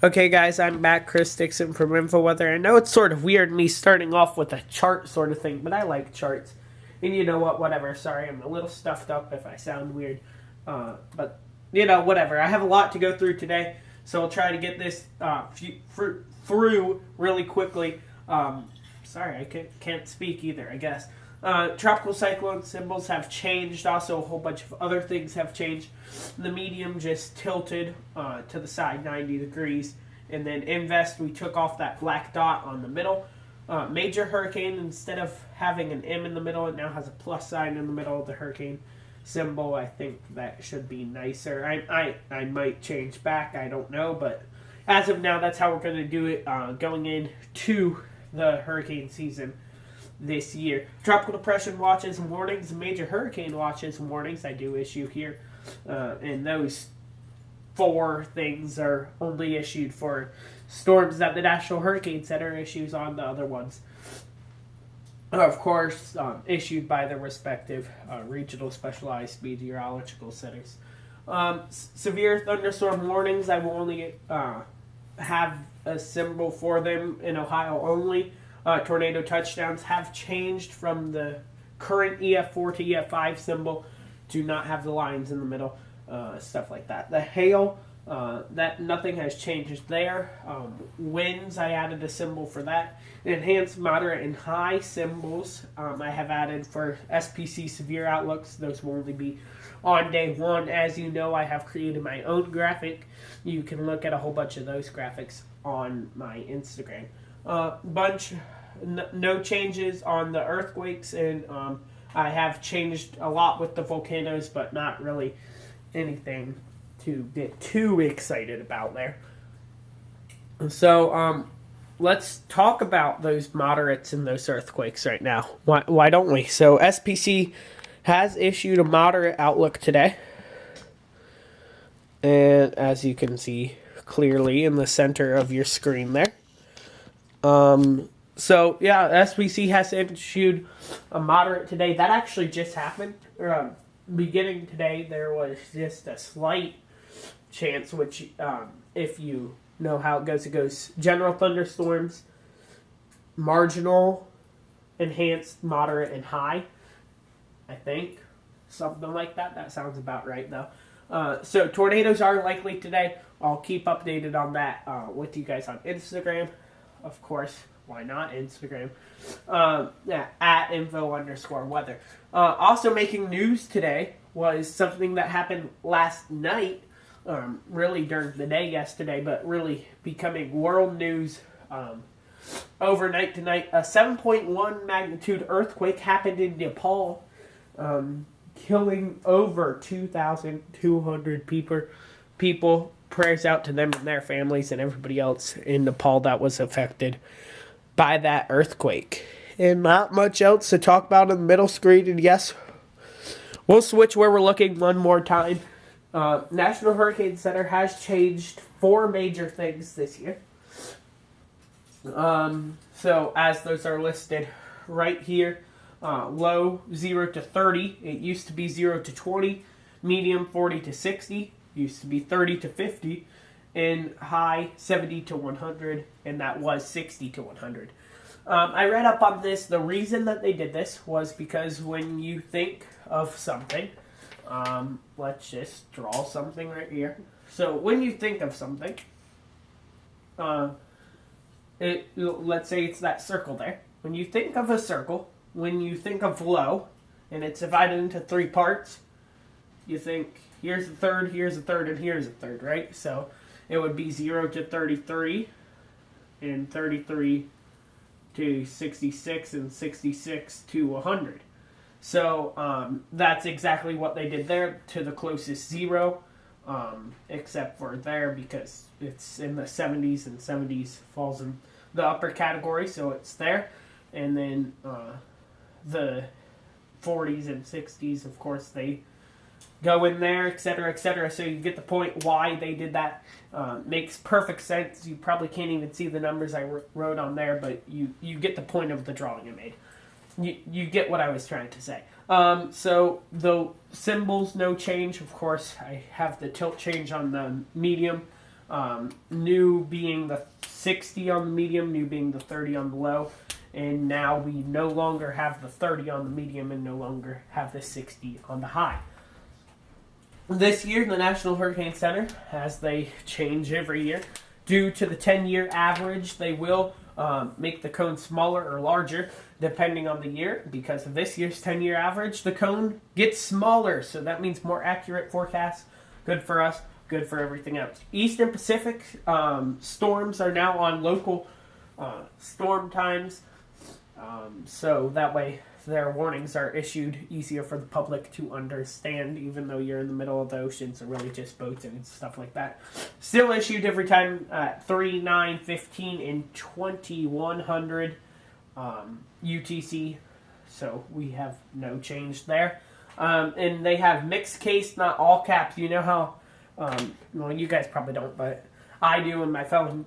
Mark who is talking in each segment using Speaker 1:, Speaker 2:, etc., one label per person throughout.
Speaker 1: Okay, guys, I'm back. Chris Dixon from InfoWeather. I know it's sort of weird me starting off with a chart sort of thing, but I like charts. And you know what? Whatever. Sorry, I'm a little stuffed up if I sound weird. But, whatever. I have a lot to go through today, so I'll try to get this through really quickly. Sorry, I can't speak either, I guess. Tropical cyclone symbols have changed. Also, a whole bunch of other things have changed. The medium just tilted to the side 90 degrees. And then invest, we took off that black dot on the middle. Major hurricane, instead of having an M in the middle, it now has a plus sign in the middle of the hurricane symbol. I think that should be nicer. I might change back. I don't know. But as of now, that's how we're going to do it going into the hurricane season this year. Tropical depression watches and warnings, major hurricane watches and warnings I do issue here. And those four things are only issued for storms that the National Hurricane Center issues on. The other ones are, of course, issued by the respective regional specialized meteorological centers. Severe thunderstorm warnings, I will only have a symbol for them in Ohio only. Tornado touchdowns have changed from the current EF4 to EF5 symbol to not have the lines in the middle, stuff like that. The hail, that nothing has changed there. Winds, I added a symbol for that. Enhanced, moderate, and high symbols I have added for SPC severe outlooks. Those will only be on day one. As you know, I have created my own graphic. You can look at a whole bunch of those graphics on my Instagram. No changes on the earthquakes, and I have changed a lot with the volcanoes, but not really anything to get too excited about there. So let's talk about those moderates and those earthquakes right now. Why don't we? So SPC has issued a moderate outlook today, and as you can see clearly in the center of your screen there. So yeah, SPC has issued a moderate today. That actually just happened. Beginning today, there was just a slight chance, which if you know how it goes general thunderstorms, marginal, enhanced, moderate, and high. I think something like that. That sounds about right though. So tornadoes are likely today. I'll keep updated on that with you guys on Instagram. Of course, why not Instagram? At info_weather. Also making news today was something that happened last night, really during the day yesterday, but really becoming world news overnight tonight. A 7.1 magnitude earthquake happened in Nepal, killing over 2,200 people. Prayers out to them and their families and everybody else in Nepal that was affected by that earthquake. And not much else to talk about in the middle screen. And yes, we'll switch where we're looking one more time. National Hurricane Center has changed 4 major things this year. So as those are listed right here, low 0 to 30. It used to be 0 to 20. Medium 40 to 60. Used to be 30 to 50, and high 70 to 100, and that was 60 to 100. I read up on this. The reason that they did this was because when you think of something, let's just draw something right here. So when you think of something, let's say it's that circle there. When you think of a circle, when you think of low, and it's divided into 3 parts, you think here's a third, here's a third, and here's a third, right? So it would be 0 to 33, and 33 to 66, and 66 to 100. So that's exactly what they did there to the closest 0, except for there because it's in the 70s, and 70s falls in the upper category, so it's there. And then the 40s and 60s, of course, they go in there, etc., etc. So you get the point why they did that. Makes perfect sense. You probably can't even see the numbers I wrote on there, but you get the point of the drawing I made. You get what I was trying to say. So the symbols, no change. Of course, I have the tilt change on the medium. New being the 60 on the medium, new being the 30 on the low. And now we no longer have the 30 on the medium and no longer have the 60 on the high. This year, the National Hurricane Center, as they change every year, due to the 10-year average, they will make the cone smaller or larger depending on the year. Because of this year's 10-year average, the cone gets smaller. So that means more accurate forecasts. Good for us, good for everything else. Eastern Pacific storms are now on local storm times. So that way their warnings are issued easier for the public to understand, even though you're in the middle of the ocean, so really just boats and stuff like that. Still issued every time at 3, 9, 15, and 2100 UTC, so we have no change there. And they have mixed case, not all caps. You know how, well, you guys probably don't, but I do, and my fellow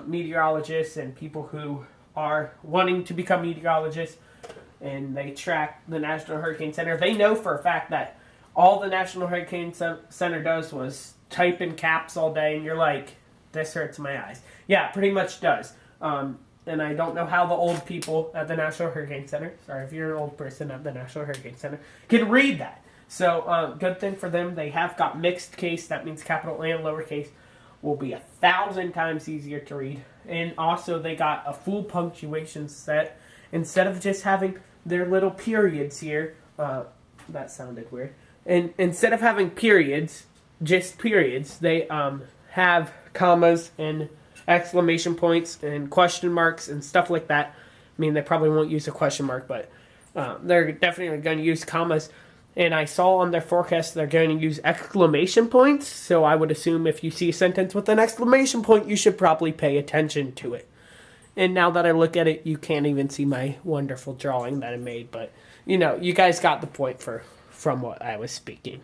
Speaker 1: meteorologists and people who are wanting to become meteorologists, and they track the National Hurricane Center. They know for a fact that all the National Hurricane Center does was type in caps all day, and you're like, this hurts my eyes. Yeah, it pretty much does. And I don't know how the old people at the National Hurricane Center, sorry if you're an old person at the National Hurricane Center, can read that. So, good thing for them. They have got mixed case. That means capital and lowercase will be 1,000 times easier to read. And also, they got a full punctuation set. Instead of just having their little periods here, that sounded weird. And instead of having periods, just periods, they have commas and exclamation points and question marks and stuff like that. I mean, they probably won't use a question mark, but they're definitely going to use commas. And I saw on their forecast they're going to use exclamation points, so I would assume if you see a sentence with an exclamation point, you should probably pay attention to it. And now that I look at it, you can't even see my wonderful drawing that I made. But, you know, you guys got the point from what I was speaking.